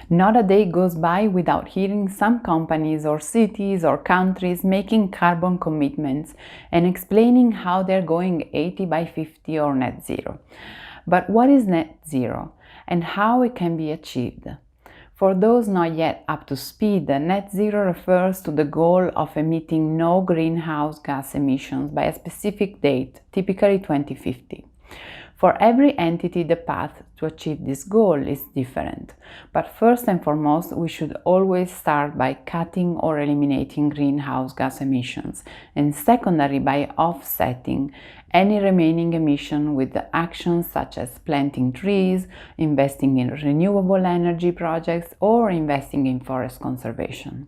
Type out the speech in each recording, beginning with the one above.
Not a day goes by without hearing some companies or cities or countries making carbon commitments and explaining how they're going 80 by 50 or net zero. But what is net zero and how it can be achieved? For those not yet up to speed, net zero refers to the goal of emitting no greenhouse gas emissions by a specific date, typically 2050. For every entity, the path to achieve this goal is different, but first and foremost, we should always start by cutting or eliminating greenhouse gas emissions, and secondary by offsetting any remaining emission with the actions such as planting trees, investing in renewable energy projects, or investing in forest conservation.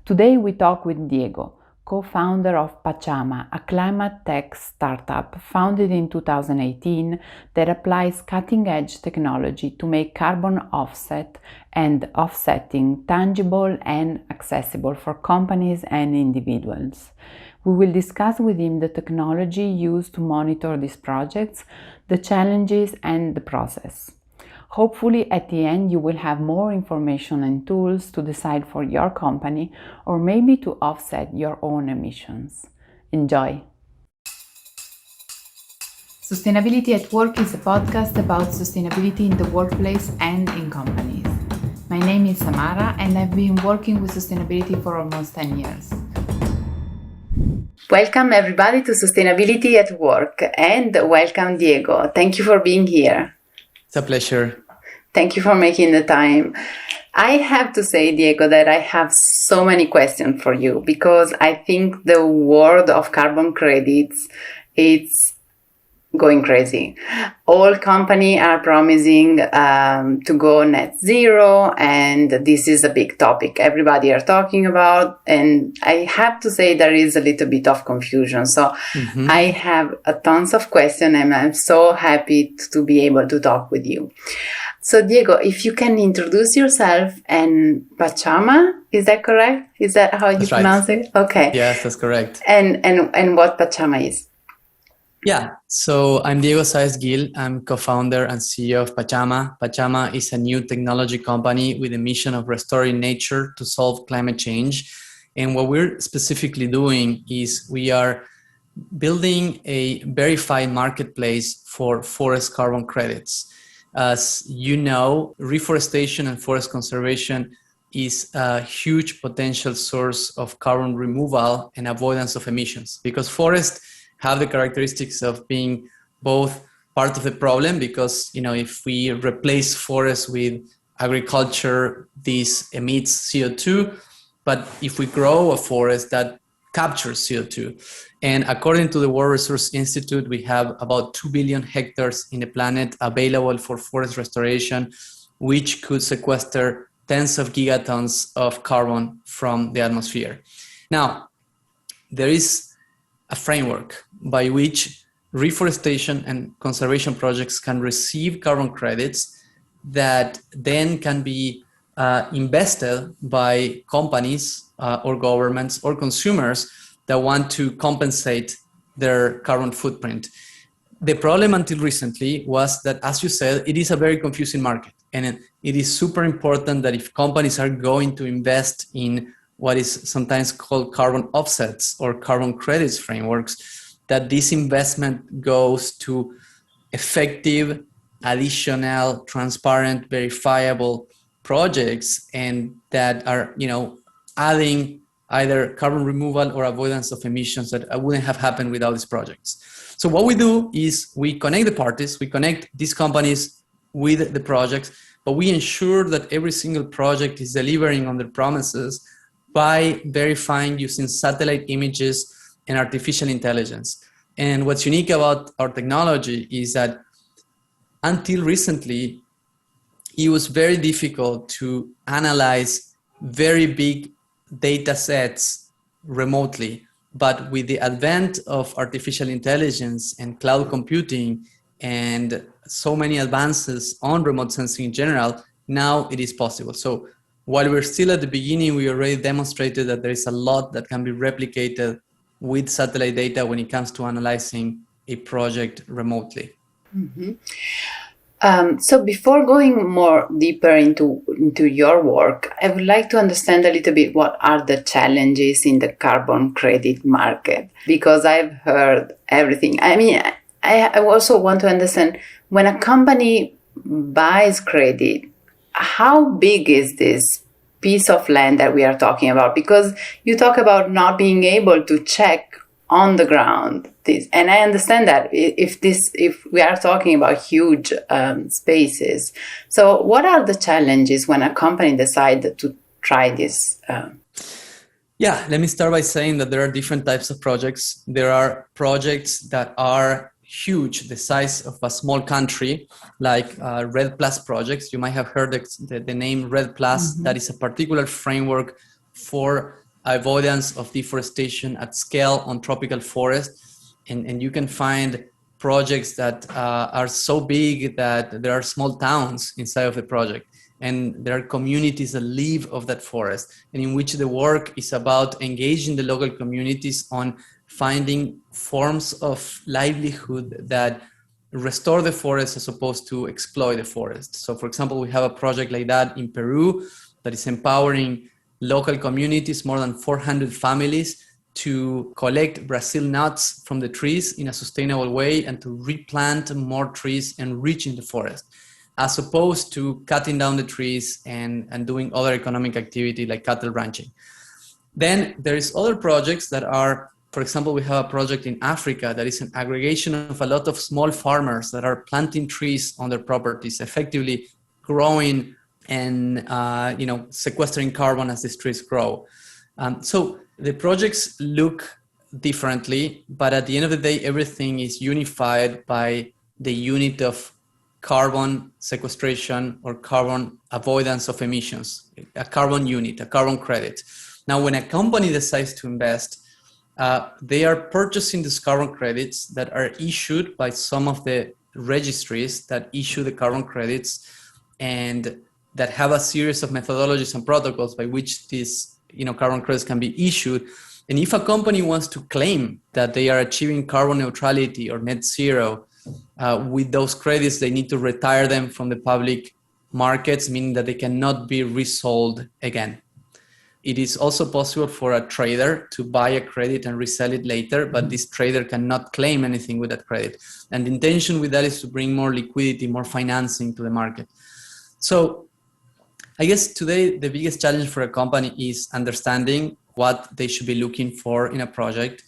Today we talk with Diego, co-founder of Pachama, a climate tech startup founded in 2018 that applies cutting-edge technology to make carbon offset and offsetting tangible and accessible for companies and individuals. We will discuss with him the technology used to monitor these projects, the challenges, and the process. Hopefully, at the end, you will have more information and tools to decide for your company or maybe to offset your own emissions. Enjoy! Sustainability at Work is a podcast about sustainability in the workplace and in companies. My name is Samara and I've been working with sustainability for almost 10 years. Welcome everybody to Sustainability at Work and welcome Diego. Thank you for being here. It's a pleasure. Thank you for making the time. I have to say, Diego, that I have so many questions for you because I think the world of carbon credits, it's going crazy. All companies are promising to go net zero, and this is a big topic everybody are talking about. And I have to say there is a little bit of confusion. So I have a tons of questions, and I'm so happy to be able to talk with you. So Diego, if you can introduce yourself and Pachama, is that correct? Is that how you pronounce it? Okay. Yes, that's correct. And what Pachama is? Yeah, so I'm Diego Saez-Gil. I'm co-founder and CEO of Pachama. Pachama is a new technology company with a mission of restoring nature to solve climate change. And what we're specifically doing is we are building a verified marketplace for forest carbon credits. As you know, reforestation and forest conservation is a huge potential source of carbon removal and avoidance of emissions because forests have the characteristics of being both part of the problem because, if we replace forests with agriculture, this emits CO2. But if we grow a forest, that captures CO2. And according to the World Resources Institute, we have about 2 billion hectares in the planet available for forest restoration, which could sequester tens of gigatons of carbon from the atmosphere. Now, there is a framework by which reforestation and conservation projects can receive carbon credits that then can be invested by companies or governments or consumers that want to compensate their carbon footprint. The problem until recently was that, as you said, it is a very confusing market. And it is super important that if companies are going to invest in what is sometimes called carbon offsets or carbon credits frameworks, that this investment goes to effective, additional, transparent, verifiable projects and that are, adding either carbon removal or avoidance of emissions that wouldn't have happened without these projects. So what we do is we connect the parties, we connect these companies with the projects, but we ensure that every single project is delivering on their promises by verifying using satellite images and artificial intelligence. And what's unique about our technology is that until recently, it was very difficult to analyze very big data sets remotely. But with the advent of artificial intelligence and cloud computing and so many advances on remote sensing in general, now it is possible. So while we're still at the beginning, we already demonstrated that there is a lot that can be replicated with satellite data when it comes to analyzing a project remotely. Mm-hmm. So before going more deeper into your work, I would like to understand a little bit what are the challenges in the carbon credit market, because I've heard everything. I mean, I also want to understand, when a company buys credit, how big is this piece of land that we are talking about? Because you talk about not being able to check on the ground this, and I understand that if we are talking about huge spaces. So what are the challenges when a company decides to try this? Yeah, let me start by saying that there are different types of projects. There are projects that are huge, the size of a small country, like REDD+ projects. You might have heard the name REDD+. Mm-hmm. That is a particular framework for avoidance of deforestation at scale on tropical forests. And you can find projects that are so big that there are small towns inside of the project. And there are communities that live of that forest, and in which the work is about engaging the local communities on finding forms of livelihood that restore the forest as opposed to exploit the forest. So, for example, we have a project like that in Peru that is empowering local communities, more than 400 families, to collect Brazil nuts from the trees in a sustainable way and to replant more trees enriching the forest, as opposed to cutting down the trees and doing other economic activity like cattle ranching. Then there is other projects that are, for example, we have a project in Africa that is an aggregation of a lot of small farmers that are planting trees on their properties, effectively growing and sequestering carbon as these trees grow. So the projects look differently, but at the end of the day, everything is unified by the unit of carbon sequestration or carbon avoidance of emissions, a carbon unit, a carbon credit. Now, when a company decides to invest, they are purchasing these carbon credits that are issued by some of the registries that issue the carbon credits, and that have a series of methodologies and protocols by which these carbon credits can be issued. And if a company wants to claim that they are achieving carbon neutrality or net zero with those credits, they need to retire them from the public markets, meaning that they cannot be resold again. It is also possible for a trader to buy a credit and resell it later, but this trader cannot claim anything with that credit. And the intention with that is to bring more liquidity, more financing to the market. So I guess today the biggest challenge for a company is understanding what they should be looking for in a project,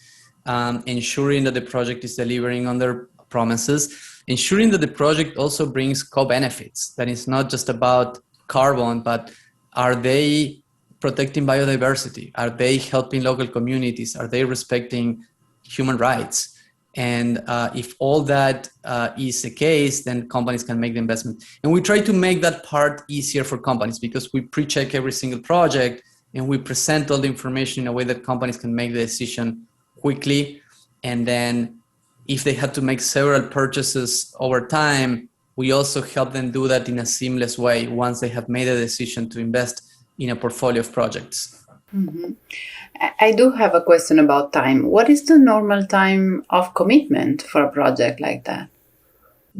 ensuring that the project is delivering on their promises, ensuring that the project also brings co-benefits, that it's not just about carbon, but are they protecting biodiversity? Are they helping local communities? Are they respecting human rights? And if all that is the case, then companies can make the investment. And we try to make that part easier for companies because we pre-check every single project and we present all the information in a way that companies can make the decision quickly. And then if they had to make several purchases over time, we also help them do that in a seamless way once they have made a decision to invest in a portfolio of projects. Mm-hmm. I do have a question about time. What is the normal time of commitment for a project like that?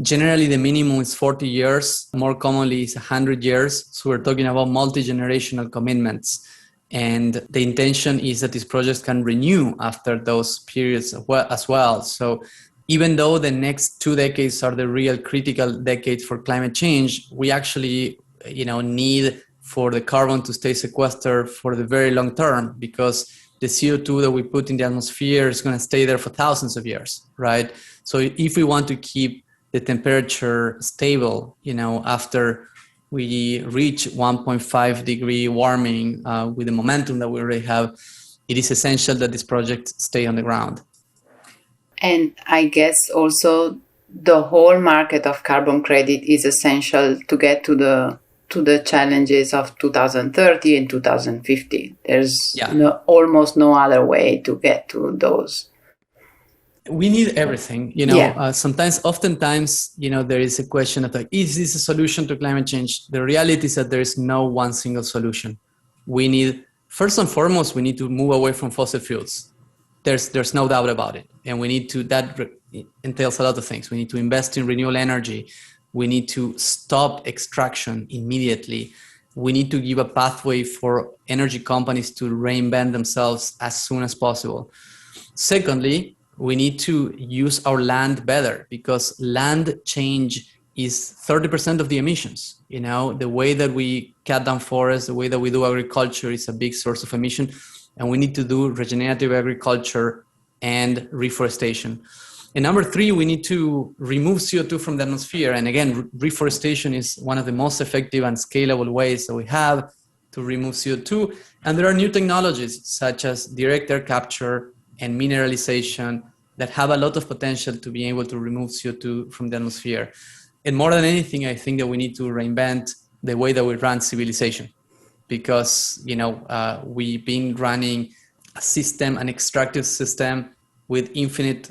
Generally, the minimum is 40 years. More commonly, it's 100 years. So we're talking about multi-generational commitments. And the intention is that these projects can renew after those periods as well. So even though the next 2 decades are the real critical decades for climate change, we actually, need for the carbon to stay sequestered for the very long term, because the CO2 that we put in the atmosphere is going to stay there for thousands of years, right? So if we want to keep the temperature stable, after we reach 1.5 degree warming with the momentum that we already have, it is essential that this project stay on the ground. And I guess also the whole market of carbon credit is essential to get to the challenges of 2030 and 2050. There's almost no other way to get to those. We need everything, oftentimes, there is a question of is this a solution to climate change? The reality is that there is no one single solution. We need, first and foremost, we need to move away from fossil fuels. There's no doubt about it. And we need to, that entails a lot of things. We need to invest in renewable energy. We need to stop extraction immediately. We need to give a pathway for energy companies to reinvent themselves as soon as possible. Secondly, we need to use our land better, because land change is 30% of the emissions. You know, the way that we cut down forests, the way that we do agriculture is a big source of emission, and we need to do regenerative agriculture and reforestation. And number three, we need to remove CO2 from the atmosphere. And again, reforestation is one of the most effective and scalable ways that we have to remove CO2. And there are new technologies such as direct air capture and mineralization that have a lot of potential to be able to remove CO2 from the atmosphere. And more than anything, I think that we need to reinvent the way that we run civilization, because, you know, we've been running a system, an extractive system with infinite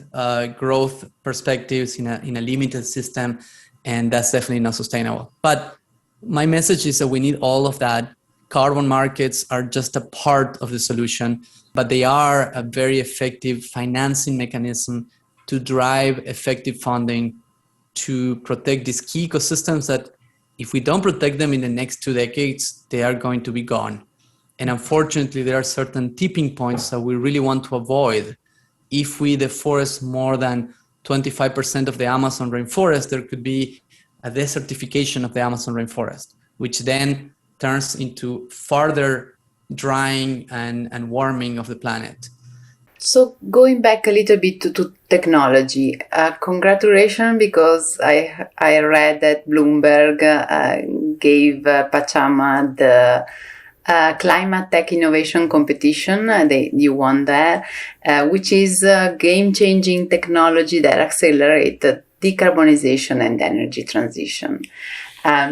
growth perspectives in a limited system, and that's definitely not sustainable. But my message is that we need all of that. Carbon markets are just a part of the solution, but they are a very effective financing mechanism to drive effective funding to protect these key ecosystems that, if we don't protect them in the next 2 decades, they are going to be gone. And unfortunately, there are certain tipping points that we really want to avoid. If we deforest more than 25% of the Amazon rainforest, there could be a desertification of the Amazon rainforest, which then turns into further drying and warming of the planet. So going back a little bit to technology, congratulations, because I read that Bloomberg gave Pachama the Climate Tech Innovation Competition. You won that, which is a game-changing technology that accelerates decarbonization and energy transition.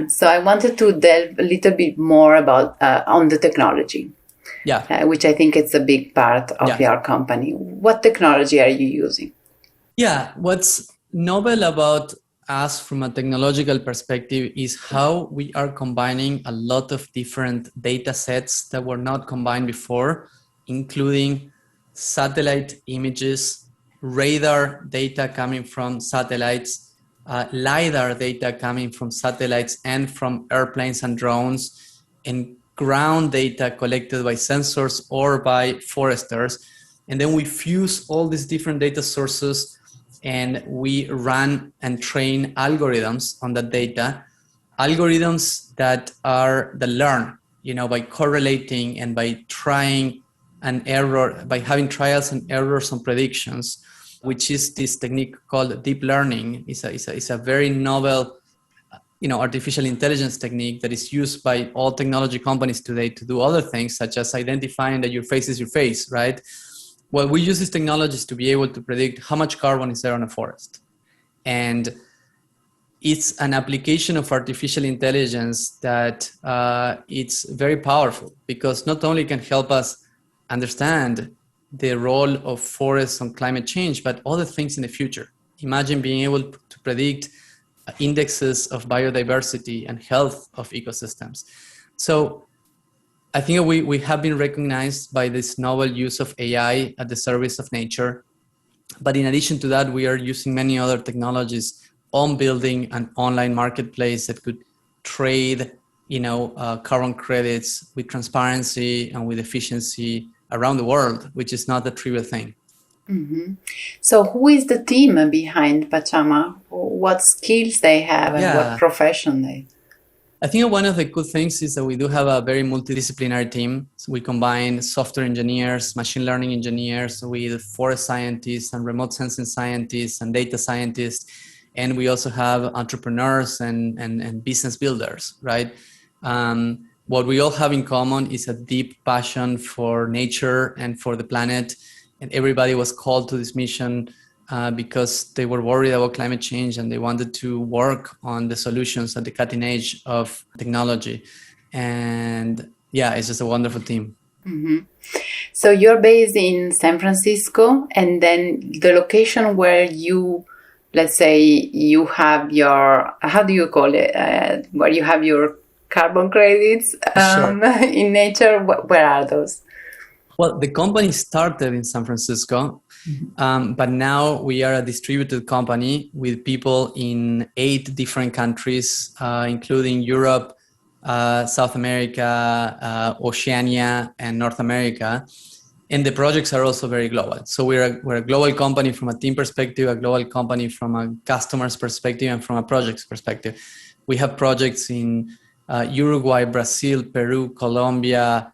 So I wanted to delve a little bit more about on the technology. Yeah. Which I think it's a big part of your company. What technology are you using? Yeah, what's novel about us from a technological perspective is how we are combining a lot of different data sets that were not combined before, including satellite images, radar data coming from satellites, LiDAR data coming from satellites and from airplanes and drones, and ground data collected by sensors or by foresters. And then we fuse all these different data sources and we run and train algorithms on that data, algorithms that learn, by correlating and by trying an error, by having trials and errors on predictions, which is this technique called deep learning. It's a very novel artificial intelligence technique that is used by all technology companies today to do other things, such as identifying that your face is your face, right? Well, we use these technologies to be able to predict how much carbon is there on a forest. And it's an application of artificial intelligence that it's very powerful, because not only can help us understand the role of forests on climate change, but other things in the future. Imagine being able to predict indexes of biodiversity and health of ecosystems. So I think we have been recognized by this novel use of AI at the service of nature. But in addition to that, we are using many other technologies on building an online marketplace that could trade, carbon credits with transparency and with efficiency around the world, which is not a trivial thing. Mm-hmm. So who is the team behind Pachama? What skills they have and what profession they? I think one of the good things is that we do have a very multidisciplinary team. So we combine software engineers, machine learning engineers with forest scientists and remote sensing scientists and data scientists. And we also have entrepreneurs and business builders, right? What we all have in common is a deep passion for nature and for the planet. And everybody was called to this mission because they were worried about climate change and they wanted to work on the solutions at the cutting edge of technology. And it's just a wonderful team. Mm-hmm. So you're based in San Francisco, and then the location where you, let's say, you have your, how do you call it, where you have your carbon credits Sure. in nature, where are those? Well, the company started in San Francisco, but now we are a distributed company with people in 8 different countries, including Europe, South America, Oceania, and North America. And the projects are also very global. So we're a global company from a team perspective, a global company from a customer's perspective, and from a project's perspective. We have projects in Uruguay, Brazil, Peru, Colombia,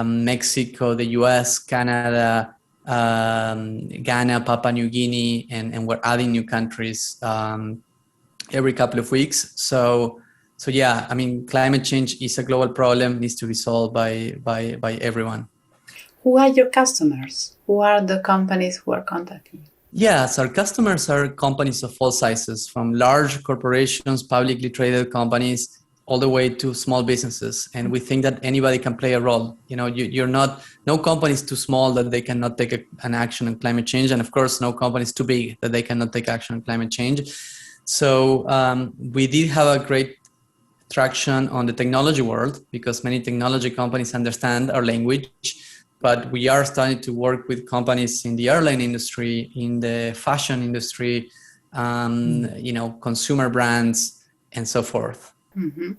Mexico, the US, Canada, Ghana, Papua New Guinea, and we're adding new countries every couple of weeks. So yeah, I mean, climate change is a global problem, needs to be solved by everyone. Who are your customers? Who are the companies who are contacting you? Yes, our customers are companies of all sizes, from large corporations, publicly traded companies, all the way to small businesses. And we think that anybody can play a role. You know, no company is too small that they cannot take an action on climate change. And of course, no company is too big that they cannot take action on climate change. So we did have a great traction on the technology world because many technology companies understand our language. But we are starting to work with companies in the airline industry, in the fashion industry, consumer brands, and so forth. Mm-hmm.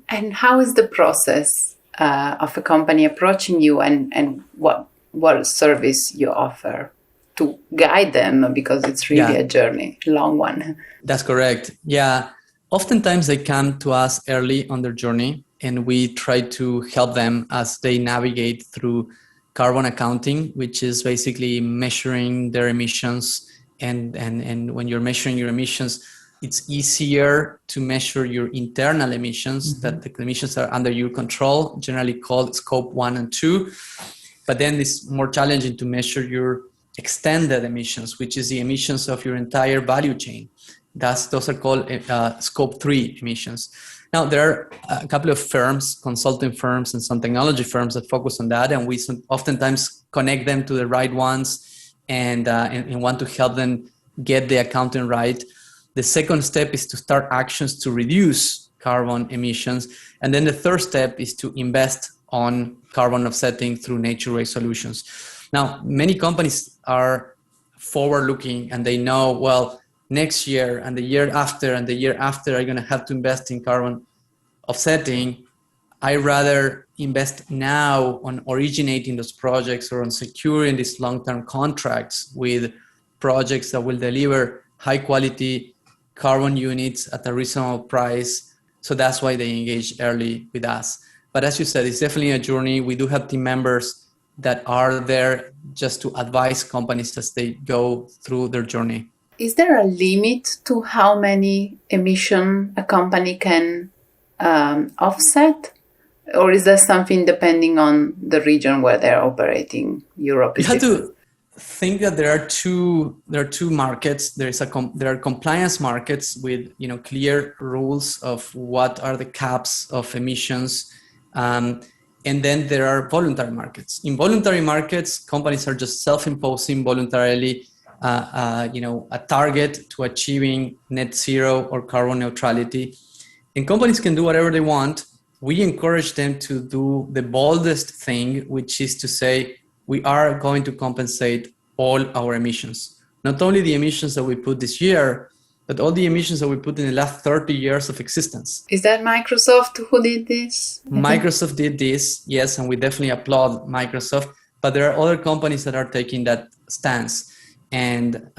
And how is the process of a company approaching you, and what service you offer to guide them, because it's really a journey, long one. That's correct. Yeah. Oftentimes they come to us early on their journey, and we try to help them as they navigate through carbon accounting, which is basically measuring their emissions. And when you're measuring your emissions, it's easier to measure your internal emissions, that the emissions are under your control, generally called scope 1 and 2. But then it's more challenging to measure your extended emissions, which is the emissions of your entire value chain. Those are called scope 3 emissions. Now, there are a couple of firms, consulting firms and some technology firms that focus on that, and we oftentimes connect them to the right ones and want to help them get the accounting right. The second step is to start actions to reduce carbon emissions. And then the third step is to invest on carbon offsetting through nature-based solutions. Now, many companies are forward-looking and they know, well, next year and the year after and the year after are going to have to invest in carbon offsetting. I rather invest now on originating those projects or on securing these long-term contracts with projects that will deliver high-quality carbon units at a reasonable price. So that's why they engage early with us. But as you said, it's definitely a journey. We do have team members that are there just to advise companies as they go through their journey. Is there a limit to how many emission a company can offset? Or is there something depending on the region where they're operating? Europe is different. You have to think that there are two markets. There are compliance markets with clear rules of what are the caps of emissions, and then there are voluntary markets. In voluntary markets, companies are just self-imposing voluntarily a target to achieving net zero or carbon neutrality. And companies can do whatever they want. We encourage them to do the boldest thing, which is to say, we are going to compensate all our emissions. Not only the emissions that we put this year, but all the emissions that we put in the last 30 years of existence. Is that Microsoft who did this? Microsoft did this, yes, and we definitely applaud Microsoft. But there are other companies that are taking that stance. And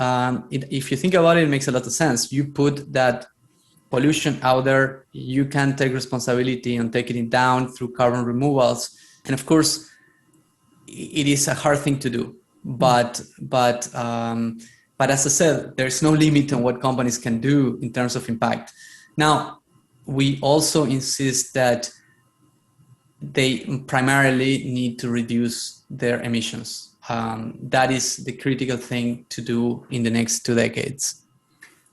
if you think about it, it makes a lot of sense. You put that pollution out there, you can take responsibility on taking it down through carbon removals. And of course, it is a hard thing to do. But as I said, there's no limit on what companies can do in terms of impact. Now, we also insist that they primarily need to reduce their emissions. That is the critical thing to do in the next 2 decades.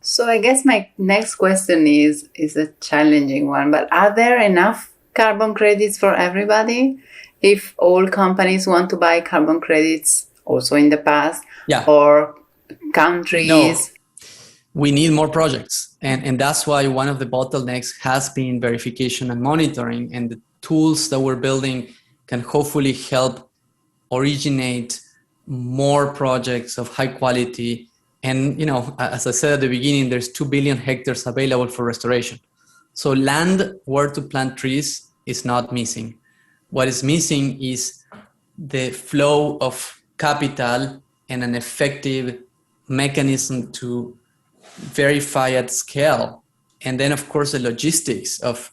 So I guess my next question is a challenging one, but are there enough carbon credits for everybody? If all companies want to buy carbon credits also in the past, or countries? No, we need more projects. And that's why one of the bottlenecks has been verification and monitoring, and the tools that we're building can hopefully help originate more projects of high quality. And, as I said at the beginning, there's 2 billion hectares available for restoration. So land where to plant trees is not missing. What is missing is the flow of capital and an effective mechanism to verify at scale. And then, of course, the logistics of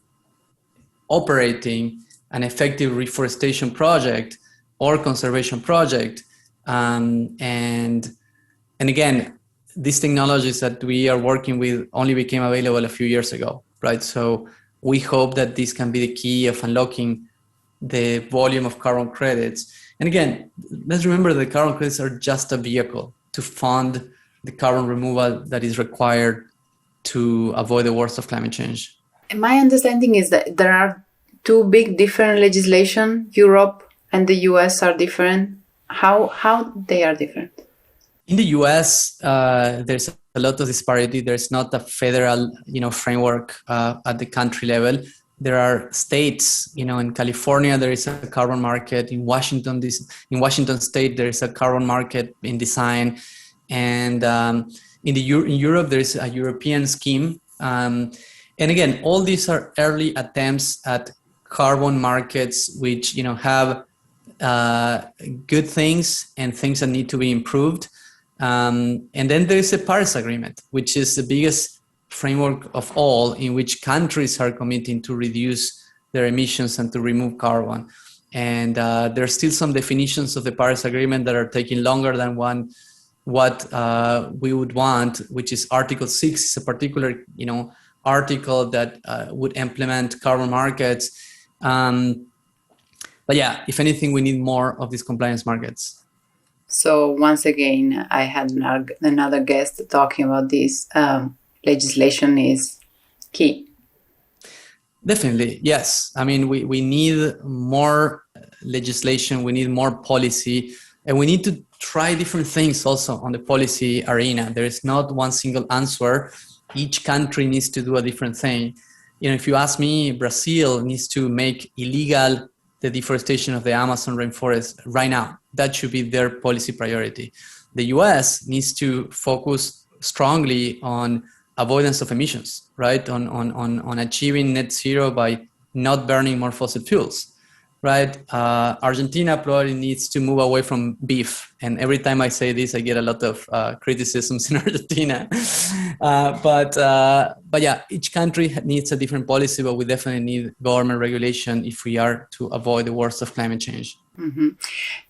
operating an effective reforestation project or conservation project. And again, these technologies that we are working with only became available a few years ago, right? So we hope that this can be the key of unlocking the volume of carbon credits. And again, let's remember that carbon credits are just a vehicle to fund the carbon removal that is required to avoid the worst of climate change. My understanding is that there are two big different legislation. Europe and the US are different. How they are different? In the US, there's a lot of disparity. There's not a federal, framework at the country level. There are states, in California, there is a carbon market. In Washington State, there is a carbon market in design. And in Europe, there is a European scheme. And again, all these are early attempts at carbon markets, which, have good things and things that need to be improved. And then there is a Paris Agreement, which is the biggest framework of all, in which countries are committing to reduce their emissions and to remove carbon. And there are still some definitions of the Paris Agreement that are taking longer than what we would want, which is Article 6 is a particular, article that would implement carbon markets. But yeah, if anything, we need more of these compliance markets. So once again, I had another guest talking about this. Legislation is key. Definitely, yes. I mean, we need more legislation, we need more policy, and we need to try different things also on the policy arena. There is not one single answer. Each country needs to do a different thing. If you ask me, Brazil needs to make illegal the deforestation of the Amazon rainforest right now. That should be their policy priority. The US needs to focus strongly on avoidance of emissions, right? On achieving net zero by not burning more fossil fuels, right? Argentina probably needs to move away from beef. And every time I say this, I get a lot of criticisms in Argentina. But yeah, each country needs a different policy, but we definitely need government regulation if we are to avoid the worst of climate change. Mm-hmm.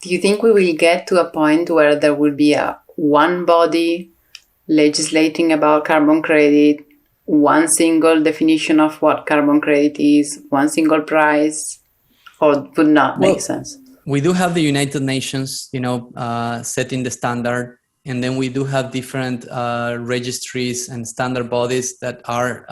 Do you think we will get to a point where there will be one body legislating about carbon credit, one single definition of what carbon credit is, one single price, or would not make sense? We do have the United Nations, setting the standard, and then we do have different registries and standard bodies that are,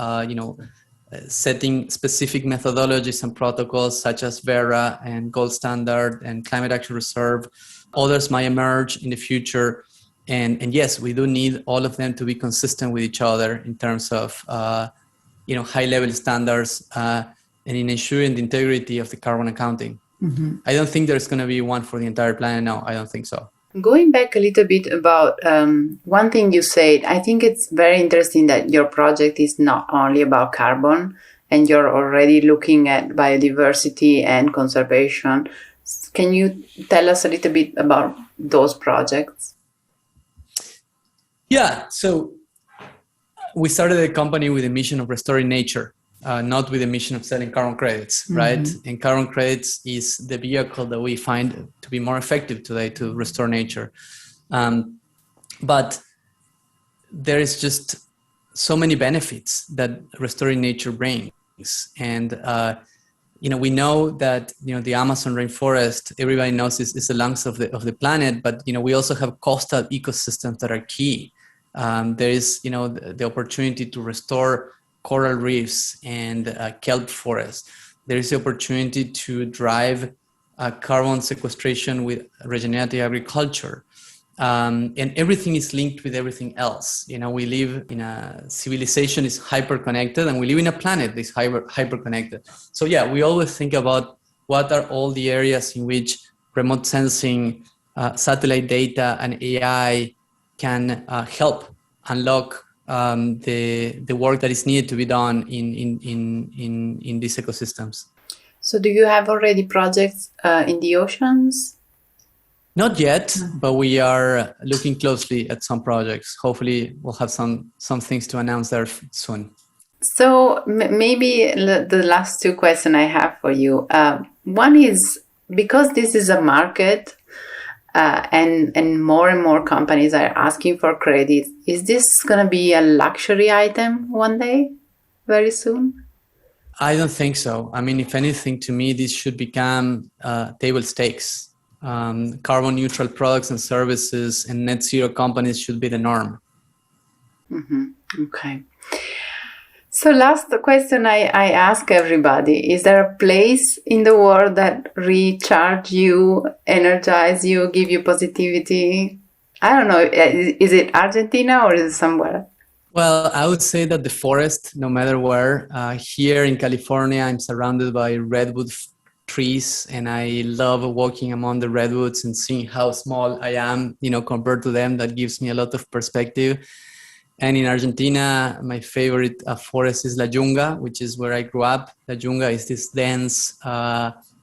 setting specific methodologies and protocols such as Vera and Gold Standard and Climate Action Reserve. Others might emerge in the future. And yes, we do need all of them to be consistent with each other in terms of, high-level standards and in ensuring the integrity of the carbon accounting. Mm-hmm. I don't think there's going to be one for the entire planet. No, I don't think so. Going back a little bit about one thing you said, I think it's very interesting that your project is not only about carbon and you're already looking at biodiversity and conservation. Can you tell us a little bit about those projects? Yeah, so we started a company with a mission of restoring nature, not with a mission of selling carbon credits, right? Mm-hmm. And carbon credits is the vehicle that we find to be more effective today to restore nature. But there is just so many benefits that restoring nature brings. And, we know that, the Amazon rainforest, everybody knows is the lungs of the planet, but, we also have coastal ecosystems that are key. There is, the opportunity to restore coral reefs and kelp forests. There is the opportunity to drive carbon sequestration with regenerative agriculture. And everything is linked with everything else. We live in a civilization is hyper-connected, and we live in a planet that is hyper-connected. So yeah, we always think about what are all the areas in which remote sensing, satellite data, and AI can help unlock the work that is needed to be done in these ecosystems. So do you have already projects in the oceans? Not yet, but we are looking closely at some projects. Hopefully we'll have some things to announce there soon. So maybe the last two questions I have for you. One is, because this is a market and more companies are asking for credit, is this going to be a luxury item one day, very soon? I don't think so. I mean, if anything, to me, this should become table stakes. Carbon neutral products and services and net zero companies should be the norm. Mm-hmm. Okay. So last question I ask everybody, is there a place in the world that recharge you, energize you, give you positivity? I don't know, is it Argentina or is it somewhere? Well, I would say that the forest, no matter where, here in California, I'm surrounded by redwood trees, and I love walking among the redwoods and seeing how small I am, compared to them. That gives me a lot of perspective. And in Argentina, my favorite forest is La Yunga, which is where I grew up. La Yunga is this dense,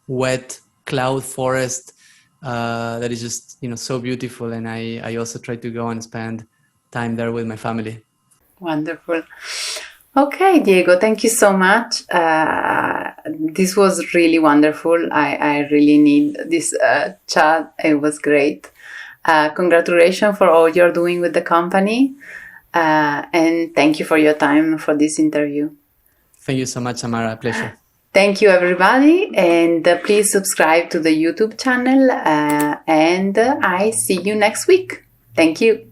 wet cloud forest that is just, so beautiful. And I also try to go and spend time there with my family. Wonderful. Okay, Diego, thank you so much. This was really wonderful. I really need this chat. It was great. Congratulations for all you're doing with the company. And thank you for your time for this interview. Thank you so much, Samara. A pleasure. Thank you, everybody. And please subscribe to the YouTube channel. And I see you next week. Thank you.